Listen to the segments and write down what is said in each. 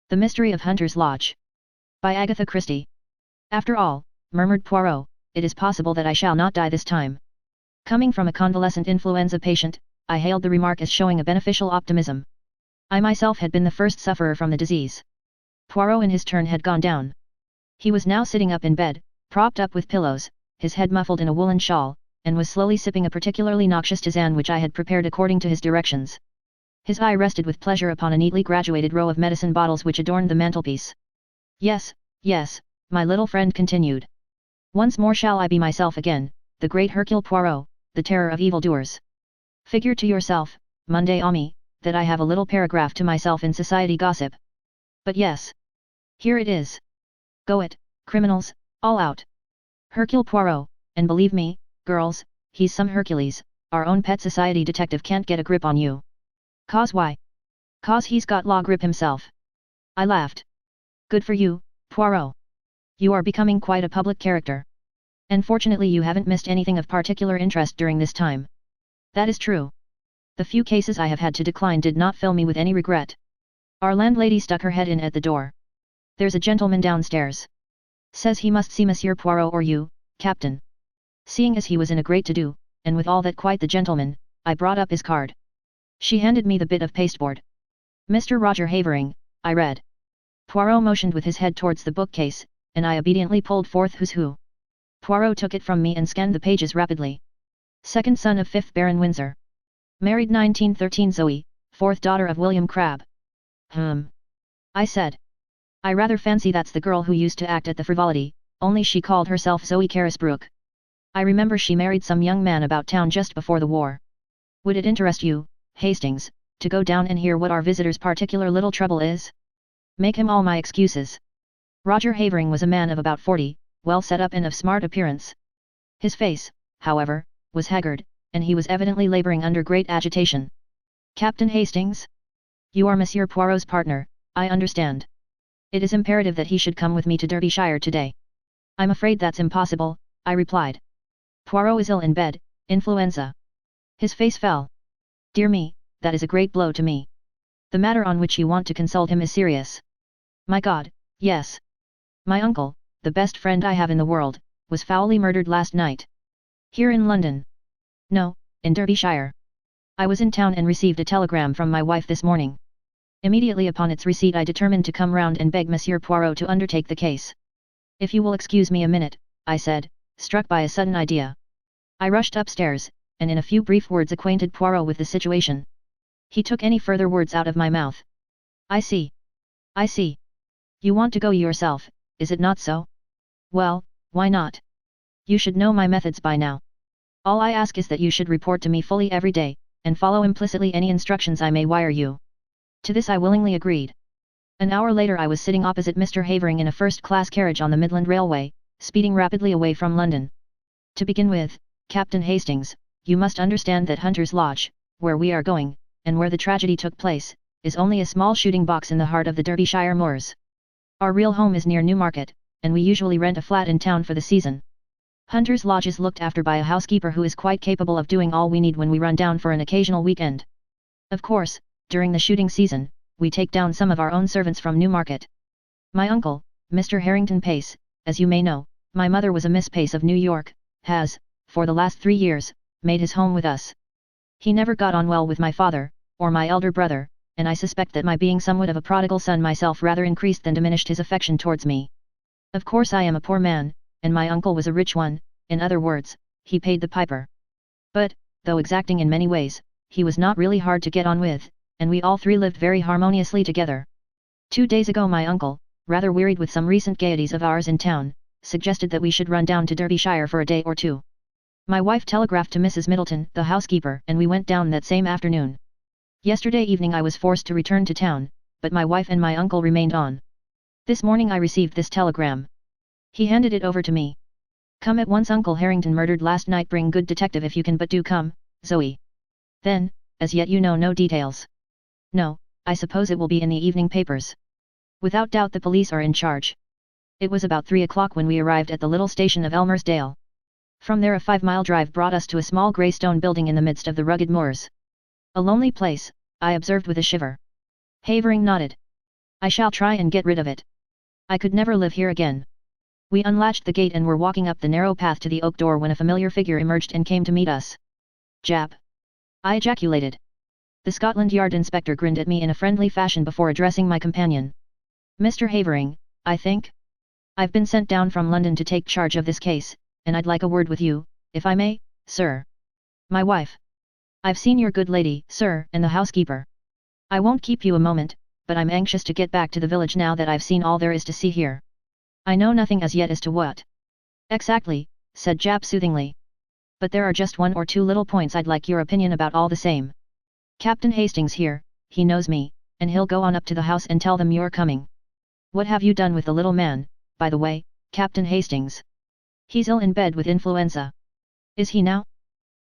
The Mystery of Hunter's Lodge. By Agatha Christie. After all, murmured Poirot, it is possible that I shall not die this time. Coming from a convalescent influenza patient, I hailed the remark as showing a beneficial optimism. I myself had been the first sufferer from the disease. Poirot in his turn had gone down. He was now sitting up in bed, propped up with pillows, his head muffled in a woolen shawl, and was slowly sipping a particularly noxious tisane which I had prepared according to his directions. His eye rested with pleasure upon a neatly graduated row of medicine bottles which adorned the mantelpiece. Yes, yes, my little friend continued. Once more shall I be myself again, the great Hercule Poirot, the terror of evildoers. Figure to yourself, Monday Ami, that I have a little paragraph to myself in society gossip. But yes. Here it is. Go it, criminals, all out. Hercule Poirot, and believe me, girls, he's some Hercules, our own pet society detective can't get a grip on you. Cause why? Cause he's got law grip himself. I laughed. Good for you, Poirot. You are becoming quite a public character. And fortunately you haven't missed anything of particular interest during this time. That is true. The few cases I have had to decline did not fill me with any regret. Our landlady stuck her head in at the door. There's a gentleman downstairs. Says he must see Monsieur Poirot or you, Captain. Seeing as he was in a great to-do, and with all that quite the gentleman, I brought up his card. She handed me the bit of pasteboard. Mr. Roger Havering, I read. Poirot motioned with his head towards the bookcase, and I obediently pulled forth Who's Who. Poirot took it from me and scanned the pages rapidly. Second son of 5th Baron Windsor. Married 1913 Zoe, 4th daughter of William Crabbe. I said. I rather fancy that's the girl who used to act at the Frivolity, only she called herself Zoe Carisbrooke. I remember she married some young man about town just before the war. Would it interest you, Hastings, to go down and hear what our visitor's particular little trouble is? Make him all my excuses. Roger Havering was a man of about 40, well set up and of smart appearance. His face, however, was haggard, and he was evidently labouring under great agitation. Captain Hastings? You are Monsieur Poirot's partner, I understand. It is imperative that he should come with me to Derbyshire today. I'm afraid that's impossible, I replied. Poirot is ill in bed, influenza. His face fell. Dear me, that is a great blow to me. The matter on which you want to consult him is serious. My God, yes. My uncle, the best friend I have in the world, was foully murdered last night. Here in London. No, in Derbyshire. I was in town and received a telegram from my wife this morning. Immediately upon its receipt I determined to come round and beg Monsieur Poirot to undertake the case. If you will excuse me a minute, I said, struck by a sudden idea. I rushed upstairs, and in a few brief words acquainted Poirot with the situation. He took any further words out of my mouth. I see. I see. You want to go yourself, is it not so? Well, why not? You should know my methods by now. All I ask is that you should report to me fully every day, and follow implicitly any instructions I may wire you. To this I willingly agreed. An hour later I was sitting opposite Mr. Havering in a first-class carriage on the Midland Railway, speeding rapidly away from London. To begin with, Captain Hastings, you must understand that Hunter's Lodge, where we are going, and where the tragedy took place, is only a small shooting box in the heart of the Derbyshire moors. Our real home is near Newmarket, and we usually rent a flat in town for the season. Hunter's Lodge is looked after by a housekeeper who is quite capable of doing all we need when we run down for an occasional weekend. Of course, during the shooting season, we take down some of our own servants from Newmarket. My uncle, Mr. Harrington Pace, as you may know, my mother was a Miss Pace of New York, has, for the last 3 years, made his home with us. He never got on well with my father, or my elder brother, and I suspect that my being somewhat of a prodigal son myself rather increased than diminished his affection towards me. Of course I am a poor man, and my uncle was a rich one, in other words, he paid the piper. But, though exacting in many ways, he was not really hard to get on with, and we all three lived very harmoniously together. 2 days ago my uncle, rather wearied with some recent gaieties of ours in town, suggested that we should run down to Derbyshire for a day or two. My wife telegraphed to Mrs. Middleton, the housekeeper, and we went down that same afternoon. Yesterday evening I was forced to return to town, but my wife and my uncle remained on. This morning I received this telegram. He handed it over to me. Come at once, Uncle Harrington murdered last night. Bring good detective if you can, but do come, Zoe. Then, as yet you know no details. No, I suppose it will be in the evening papers. Without doubt the police are in charge. It was about 3 o'clock when we arrived at the little station of Elmersdale. From there a 5-mile drive brought us to a small grey stone building in the midst of the rugged moors. A lonely place, I observed with a shiver. Havering nodded. I shall try and get rid of it. I could never live here again. We unlatched the gate and were walking up the narrow path to the oak door when a familiar figure emerged and came to meet us. Jap! I ejaculated. The Scotland Yard inspector grinned at me in a friendly fashion before addressing my companion. Mr. Havering, I think? I've been sent down from London to take charge of this case, and I'd like a word with you, if I may, sir. My wife. I've seen your good lady, sir, and the housekeeper. I won't keep you a moment, but I'm anxious to get back to the village now that I've seen all there is to see here. I know nothing as yet as to what. Exactly, said Jap soothingly. But there are just one or two little points I'd like your opinion about all the same. Captain Hastings here, he knows me, and he'll go on up to the house and tell them you're coming. What have you done with the little man, by the way, Captain Hastings? He's ill in bed with influenza. Is he now?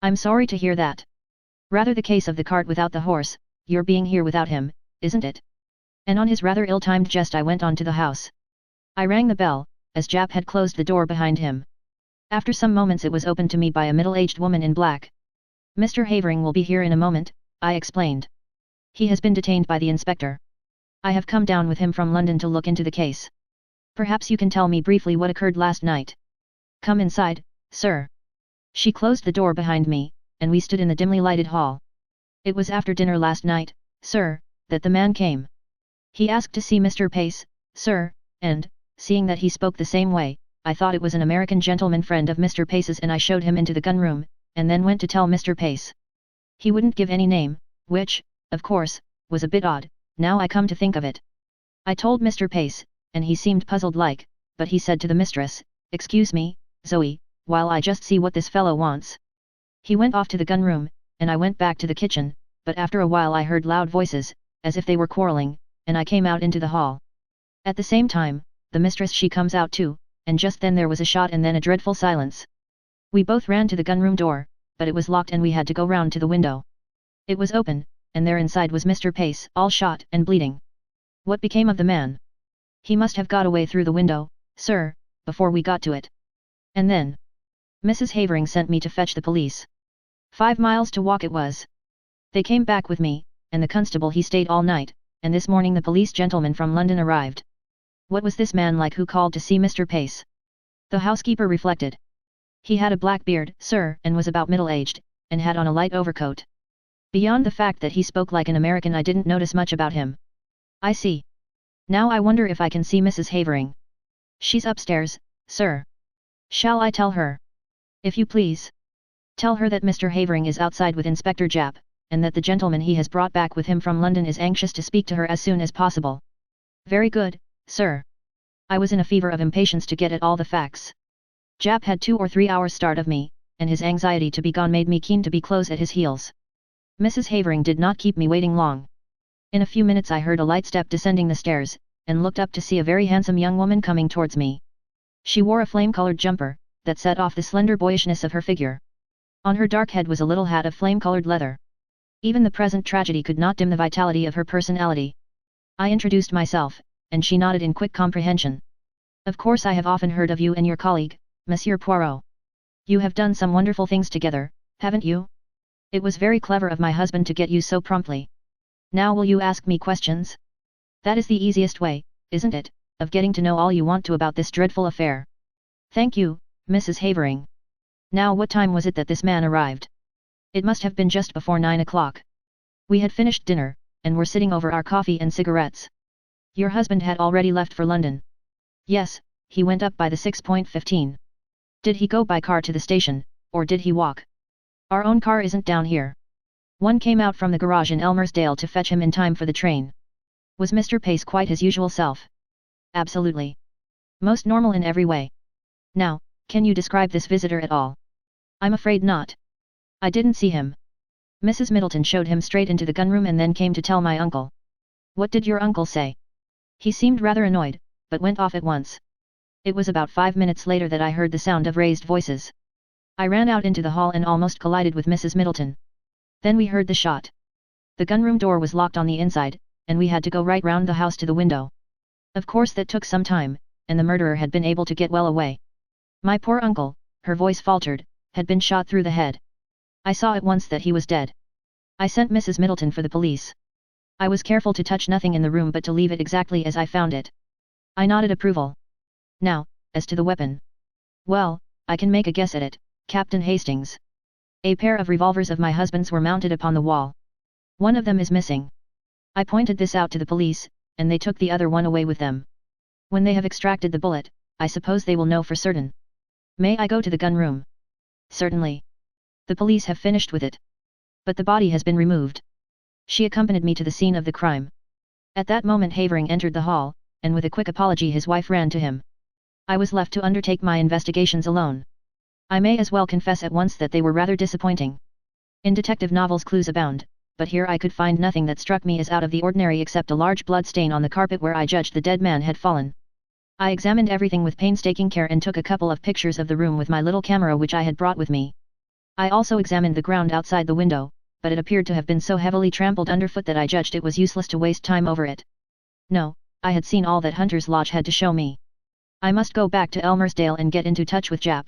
I'm sorry to hear that. Rather the case of the cart without the horse, your being here without him, isn't it? And on his rather ill-timed jest I went on to the house. I rang the bell, as Jap had closed the door behind him. After some moments it was opened to me by a middle-aged woman in black. Mr. Havering will be here in a moment, I explained. He has been detained by the inspector. I have come down with him from London to look into the case. Perhaps you can tell me briefly what occurred last night. Come inside, sir. She closed the door behind me, and we stood in the dimly lighted hall. It was after dinner last night, sir, that the man came. He asked to see Mr. Pace, sir, and, seeing that he spoke the same way, I thought it was an American gentleman friend of Mr. Pace's and I showed him into the gun room, and then went to tell Mr. Pace. He wouldn't give any name, which, of course, was a bit odd, now I come to think of it. I told Mr. Pace, and he seemed puzzled like, but he said to the mistress, "Excuse me, Zoe, while I just see what this fellow wants." He went off to the gun room, and I went back to the kitchen, but after a while I heard loud voices, as if they were quarreling, and I came out into the hall. At the same time, the mistress she comes out too, and just then there was a shot and then a dreadful silence. We both ran to the gunroom door, but it was locked and we had to go round to the window. It was open, and there inside was Mr. Pace, all shot and bleeding. What became of the man? He must have got away through the window, sir, before we got to it. And then? Mrs. Havering sent me to fetch the police. 5 miles to walk it was. They came back with me, and the constable he stayed all night, and this morning the police gentleman from London arrived. What was this man like who called to see Mr. Pace? The housekeeper reflected. He had a black beard, sir, and was about middle-aged, and had on a light overcoat. Beyond the fact that he spoke like an American I didn't notice much about him. I see. Now I wonder if I can see Mrs. Havering. She's upstairs, sir. Shall I tell her? If you please. Tell her that Mr. Havering is outside with Inspector Jap, and that the gentleman he has brought back with him from London is anxious to speak to her as soon as possible. Very good, sir. I was in a fever of impatience to get at all the facts. Jap had 2 or 3 hours start of me, and his anxiety to be gone made me keen to be close at his heels. Mrs. Havering did not keep me waiting long. In a few minutes I heard a light step descending the stairs, and looked up to see a very handsome young woman coming towards me. She wore a flame-colored jumper, that set off the slender boyishness of her figure. On her dark head was a little hat of flame-colored leather. Even the present tragedy could not dim the vitality of her personality. I introduced myself, and she nodded in quick comprehension. Of course I have often heard of you and your colleague, Monsieur Poirot. You have done some wonderful things together, haven't you? It was very clever of my husband to get you so promptly. Now will you ask me questions? That is the easiest way, isn't it, of getting to know all you want to about this dreadful affair. Thank you, Mrs. Havering. Now what time was it that this man arrived? It must have been just before 9 o'clock. We had finished dinner, and were sitting over our coffee and cigarettes. Your husband had already left for London. Yes, he went up by the 6.15. Did he go by car to the station, or did he walk? Our own car isn't down here. One came out from the garage in Elmersdale to fetch him in time for the train. Was Mr. Pace quite his usual self? Absolutely. Most normal in every way. Now, can you describe this visitor at all? I'm afraid not. I didn't see him. Mrs. Middleton showed him straight into the gunroom and then came to tell my uncle. What did your uncle say? He seemed rather annoyed, but went off at once. It was about 5 minutes later that I heard the sound of raised voices. I ran out into the hall and almost collided with Mrs. Middleton. Then we heard the shot. The gunroom door was locked on the inside, and we had to go right round the house to the window. Of course that took some time, and the murderer had been able to get well away. My poor uncle, her voice faltered, had been shot through the head. I saw at once that he was dead. I sent Mrs. Middleton for the police. I was careful to touch nothing in the room but to leave it exactly as I found it. I nodded approval. Now, as to the weapon. Well, I can make a guess at it, Captain Hastings. A pair of revolvers of my husband's were mounted upon the wall. One of them is missing. I pointed this out to the police, and they took the other one away with them. When they have extracted the bullet, I suppose they will know for certain. May I go to the gun room? Certainly. The police have finished with it. But the body has been removed. She accompanied me to the scene of the crime. At that moment Havering entered the hall, and with a quick apology his wife ran to him. I was left to undertake my investigations alone. I may as well confess at once that they were rather disappointing. In detective novels clues abound, but here I could find nothing that struck me as out of the ordinary except a large blood stain on the carpet where I judged the dead man had fallen. I examined everything with painstaking care and took a couple of pictures of the room with my little camera which I had brought with me. I also examined the ground outside the window, but it appeared to have been so heavily trampled underfoot that I judged it was useless to waste time over it. No, I had seen all that Hunter's Lodge had to show me. I must go back to Elmersdale and get into touch with Jap.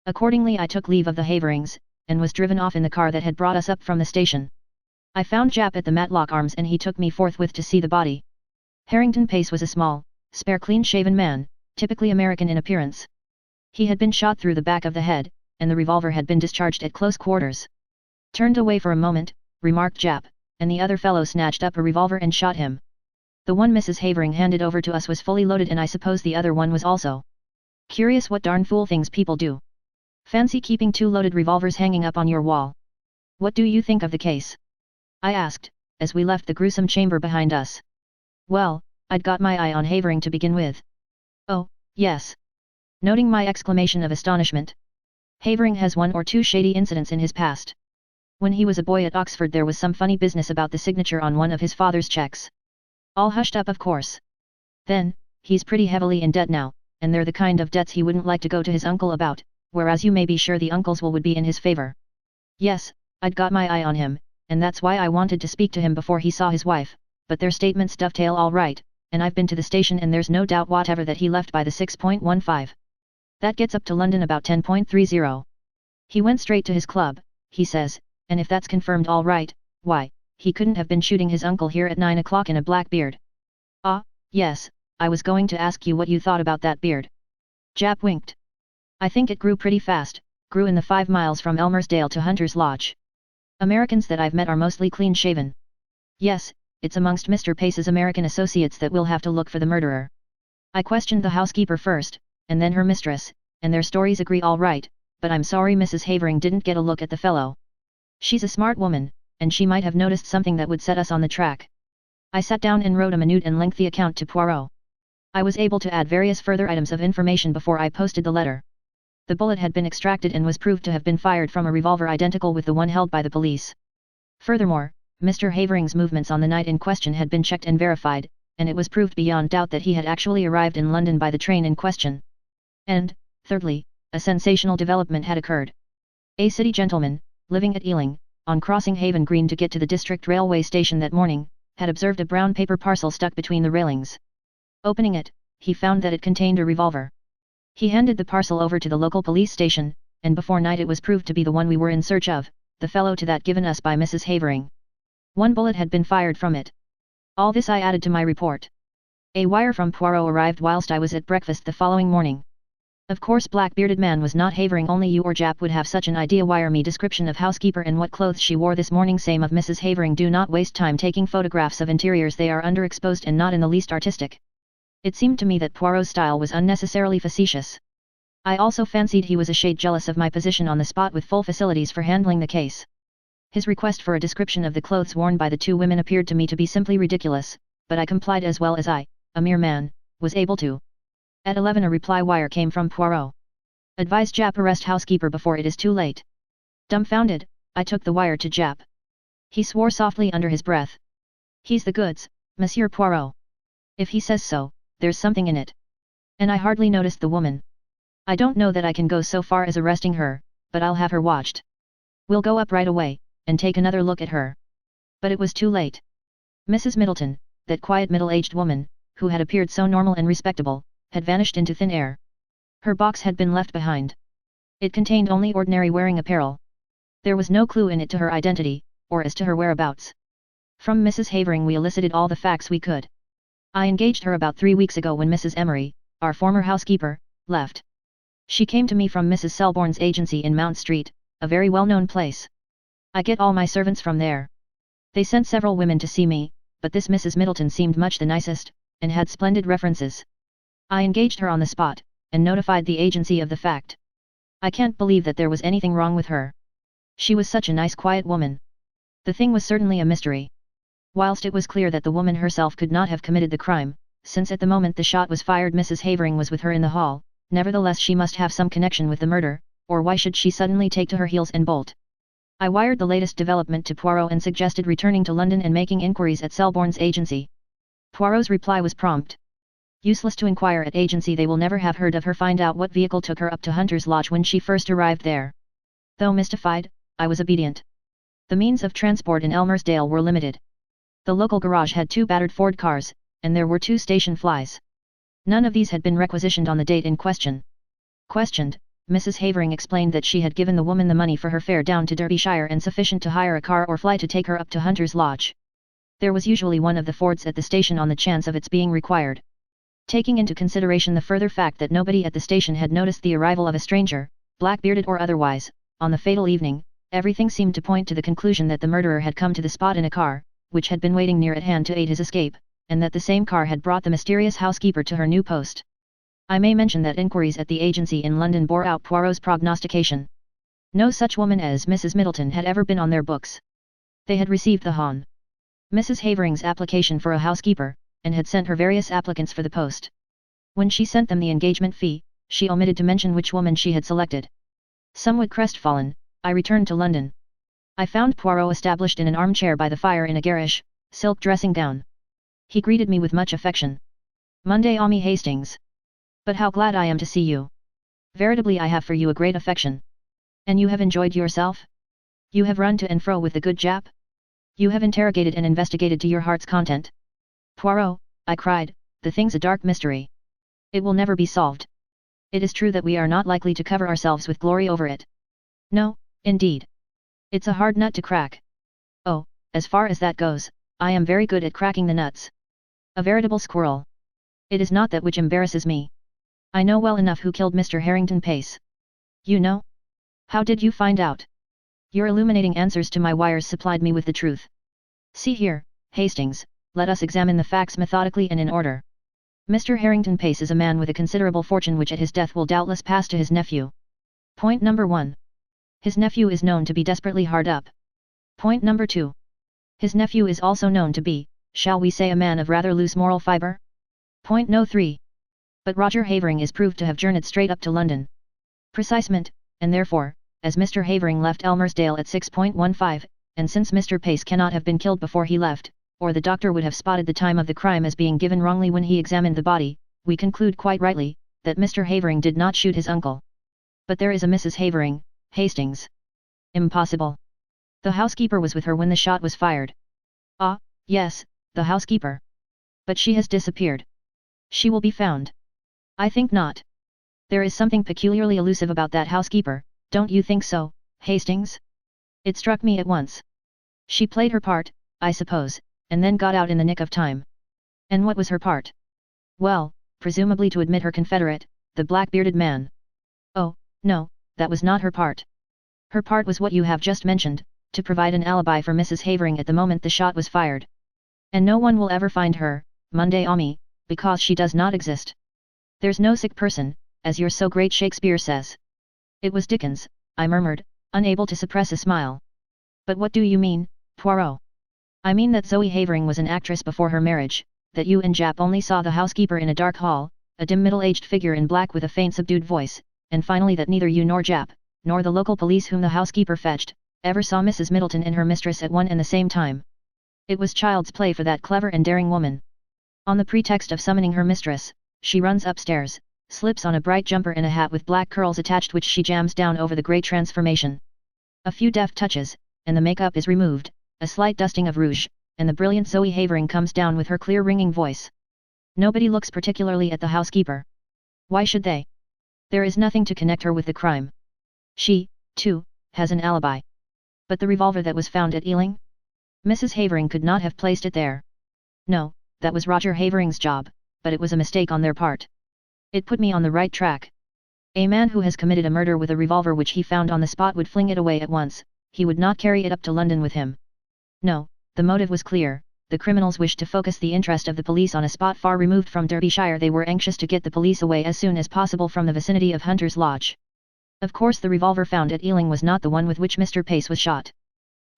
Accordingly I took leave of the Haverings, and was driven off in the car that had brought us up from the station. I found Jap at the Matlock Arms and he took me forthwith to see the body. Harrington Pace was a small, spare clean-shaven man, typically American in appearance. He had been shot through the back of the head, and the revolver had been discharged at close quarters. Turned away for a moment, remarked Jap, and the other fellow snatched up a revolver and shot him. The one Mrs. Havering handed over to us was fully loaded and I suppose the other one was also. Curious what darn fool things people do. Fancy keeping 2 loaded revolvers hanging up on your wall. What do you think of the case? I asked, as we left the gruesome chamber behind us. Well, I'd got my eye on Havering to begin with. Oh, yes. Noting my exclamation of astonishment. Havering has 1 or 2 shady incidents in his past. When he was a boy at Oxford there was some funny business about the signature on one of his father's checks. All hushed up of course. Then, he's pretty heavily in debt now, and they're the kind of debts he wouldn't like to go to his uncle about, whereas you may be sure the uncle's will would be in his favor. Yes, I'd got my eye on him, and that's why I wanted to speak to him before he saw his wife, but their statements dovetail all right, and I've been to the station and there's no doubt whatever that he left by the 6.15. That gets up to London about 10.30. He went straight to his club, he says, and if that's confirmed all right, why, he couldn't have been shooting his uncle here at 9 o'clock in a black beard. Ah, yes, I was going to ask you what you thought about that beard. Jap winked. I think it grew pretty fast, grew in the 5 miles from Elmersdale to Hunter's Lodge. Americans that I've met are mostly clean-shaven. Yes, it's amongst Mr. Pace's American associates that we'll have to look for the murderer. I questioned the housekeeper first, and then her mistress, and their stories agree all right, but I'm sorry Mrs. Havering didn't get a look at the fellow. She's a smart woman, and she might have noticed something that would set us on the track. I sat down and wrote a minute and lengthy account to Poirot. I was able to add various further items of information before I posted the letter. The bullet had been extracted and was proved to have been fired from a revolver identical with the one held by the police. Furthermore, Mr. Havering's movements on the night in question had been checked and verified, and it was proved beyond doubt that he had actually arrived in London by the train in question. And, thirdly, a sensational development had occurred. A city gentleman, living at Ealing, on crossing Haven Green to get to the district railway station that morning, had observed a brown paper parcel stuck between the railings. Opening it, he found that it contained a revolver. He handed the parcel over to the local police station, and before night it was proved to be the one we were in search of, the fellow to that given us by Mrs. Havering. 1 bullet had been fired from it. All this I added to my report. A wire from Poirot arrived whilst I was at breakfast the following morning. Of course black-bearded man was not Havering, only you or Jap would have such an idea. Wire me description of housekeeper and what clothes she wore this morning. Same of Mrs. Havering. Do not waste time taking photographs of interiors, they are underexposed and not in the least artistic. It seemed to me that Poirot's style was unnecessarily facetious. I also fancied he was a shade jealous of my position on the spot with full facilities for handling the case. His request for a description of the clothes worn by the 2 women appeared to me to be simply ridiculous, but I complied as well as I, a mere man, was able to. At 11 a reply wire came from Poirot. Advise Jap arrest housekeeper before it is too late. Dumbfounded, I took the wire to Jap. He swore softly under his breath. He's the goods, Monsieur Poirot. If he says so, there's something in it. And I hardly noticed the woman. I don't know that I can go so far as arresting her, but I'll have her watched. We'll go up right away, and take another look at her. But it was too late. Mrs. Middleton, that quiet middle-aged woman, who had appeared so normal and respectable, had vanished into thin air. Her box had been left behind. It contained only ordinary wearing apparel. There was no clue in it to her identity, or as to her whereabouts. From Mrs. Havering we elicited all the facts we could. I engaged her about 3 weeks ago when Mrs. Emery, our former housekeeper, left. She came to me from Mrs. Selborne's agency in Mount Street, a very well-known place. I get all my servants from there. They sent several women to see me, but this Mrs. Middleton seemed much the nicest, and had splendid references. I engaged her on the spot, and notified the agency of the fact. I can't believe that there was anything wrong with her. She was such a nice quiet woman. The thing was certainly a mystery. Whilst it was clear that the woman herself could not have committed the crime, since at the moment the shot was fired Mrs. Havering was with her in the hall, nevertheless she must have some connection with the murder, or why should she suddenly take to her heels and bolt? I wired the latest development to Poirot and suggested returning to London and making inquiries at Selborne's agency. Poirot's reply was prompt. Useless to inquire at agency, they will never have heard of her. Find out what vehicle took her up to Hunter's Lodge when she first arrived there. Though mystified, I was obedient. The means of transport in Elmersdale were limited. The local garage had 2 battered Ford cars, and there were 2 station flys. None of these had been requisitioned on the date in question. Questioned, Mrs. Havering explained that she had given the woman the money for her fare down to Derbyshire and sufficient to hire a car or fly to take her up to Hunter's Lodge. There was usually one of the Fords at the station on the chance of its being required. Taking into consideration the further fact that nobody at the station had noticed the arrival of a stranger, black-bearded or otherwise, on the fatal evening, everything seemed to point to the conclusion that the murderer had come to the spot in a car, which had been waiting near at hand to aid his escape, and that the same car had brought the mysterious housekeeper to her new post. I may mention that inquiries at the agency in London bore out Poirot's prognostication. No such woman as Mrs. Middleton had ever been on their books. They had received the Hon. Mrs. Havering's application for a housekeeper, and had sent her various applicants for the post. When she sent them the engagement fee, she omitted to mention which woman she had selected. Somewhat crestfallen, I returned to London. I found Poirot established in an armchair by the fire in a garish, silk dressing gown. He greeted me with much affection. Monday, Ami Hastings. But how glad I am to see you. Veritably I have for you a great affection. And you have enjoyed yourself? You have run to and fro with the good Jap? You have interrogated and investigated to your heart's content? Poirot, I cried, the thing's a dark mystery. It will never be solved. It is true that we are not likely to cover ourselves with glory over it. No, indeed. It's a hard nut to crack. Oh, as far as that goes, I am very good at cracking the nuts. A veritable squirrel. It is not that which embarrasses me. I know well enough who killed Mr. Harrington Pace. You know? How did you find out? Your illuminating answers to my wires supplied me with the truth. See here, Hastings, let us examine the facts methodically and in order. Mr. Harrington Pace is a man with a considerable fortune which at his death will doubtless pass to his nephew. Point number 1. His nephew is known to be desperately hard up. Point number 2. His nephew is also known to be, shall we say, a man of rather loose moral fibre? Point no 3. But Roger Havering is proved to have journeyed straight up to London. Precisement, and therefore, as Mr. Havering left Elmersdale at 6:15, and since Mr. Pace cannot have been killed before he left, or the doctor would have spotted the time of the crime as being given wrongly when he examined the body, we conclude quite rightly, that Mr. Havering did not shoot his uncle. But there is a Mrs. Havering, Hastings. Impossible. The housekeeper was with her when the shot was fired. Ah, yes, the housekeeper. But she has disappeared. She will be found. I think not. There is something peculiarly elusive about that housekeeper, don't you think so, Hastings? It struck me at once. She played her part, I suppose, and then got out in the nick of time. And what was her part? Well, presumably to admit her confederate, the black-bearded man. Oh, no, that was not her part. Her part was what you have just mentioned, to provide an alibi for Mrs. Havering at the moment the shot was fired. And no one will ever find her, Monday Ami, because she does not exist. There's no sick person, as your so great Shakespeare says. It was Dickens, I murmured, unable to suppress a smile. But what do you mean, Poirot? I mean that Zoe Havering was an actress before her marriage, that you and Jap only saw the housekeeper in a dark hall, a dim middle-aged figure in black with a faint subdued voice, and finally that neither you nor Jap, nor the local police whom the housekeeper fetched, ever saw Mrs. Middleton and her mistress at one and the same time. It was child's play for that clever and daring woman. On the pretext of summoning her mistress, she runs upstairs, slips on a bright jumper and a hat with black curls attached which she jams down over the great transformation. A few deft touches, and the makeup is removed, a slight dusting of rouge, and the brilliant Zoe Havering comes down with her clear ringing voice. Nobody looks particularly at the housekeeper. Why should they? There is nothing to connect her with the crime. She, too, has an alibi. But the revolver that was found at Ealing? Mrs. Havering could not have placed it there. No, that was Roger Havering's job, but it was a mistake on their part. It put me on the right track. A man who has committed a murder with a revolver which he found on the spot would fling it away at once, he would not carry it up to London with him. No, the motive was clear. The criminals wished to focus the interest of the police on a spot far removed from Derbyshire. They were anxious to get the police away as soon as possible from the vicinity of Hunter's Lodge. Of course the revolver found at Ealing was not the one with which Mr. Pace was shot.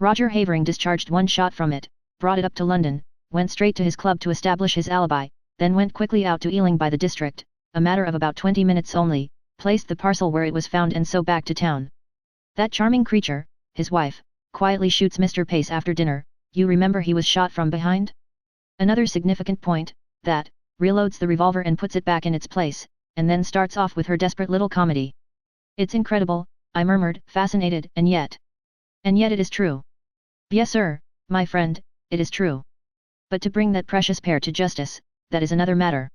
Roger Havering discharged one shot from it, brought it up to London, went straight to his club to establish his alibi, then went quickly out to Ealing by the district, a matter of about 20 minutes only, placed the parcel where it was found and so back to town. That charming creature, his wife, quietly shoots Mr. Pace after dinner. You remember he was shot from behind? Another significant point, that, reloads the revolver and puts it back in its place, and then starts off with her desperate little comedy. It's incredible, I murmured, fascinated, and yet it is true. Yes sir, my friend, it is true. But to bring that precious pair to justice, that is another matter.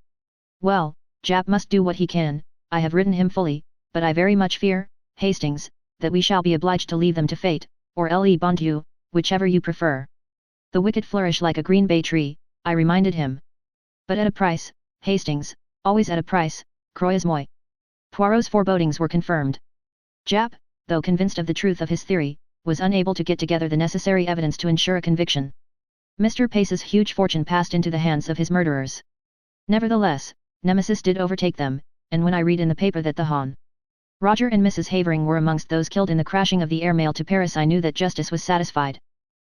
Well, Jap must do what he can, I have written him fully, but I very much fear, Hastings, that we shall be obliged to leave them to fate, or le bon Dieu, whichever you prefer. The wicked flourish like a green bay tree, I reminded him. But at a price, Hastings, always at a price, croyez moi. Poirot's forebodings were confirmed. Jap, though convinced of the truth of his theory, was unable to get together the necessary evidence to ensure a conviction. Mr. Pace's huge fortune passed into the hands of his murderers. Nevertheless, Nemesis did overtake them, and when I read in the paper that the Hon. Roger and Mrs. Havering were amongst those killed in the crashing of the airmail to Paris, I knew that justice was satisfied.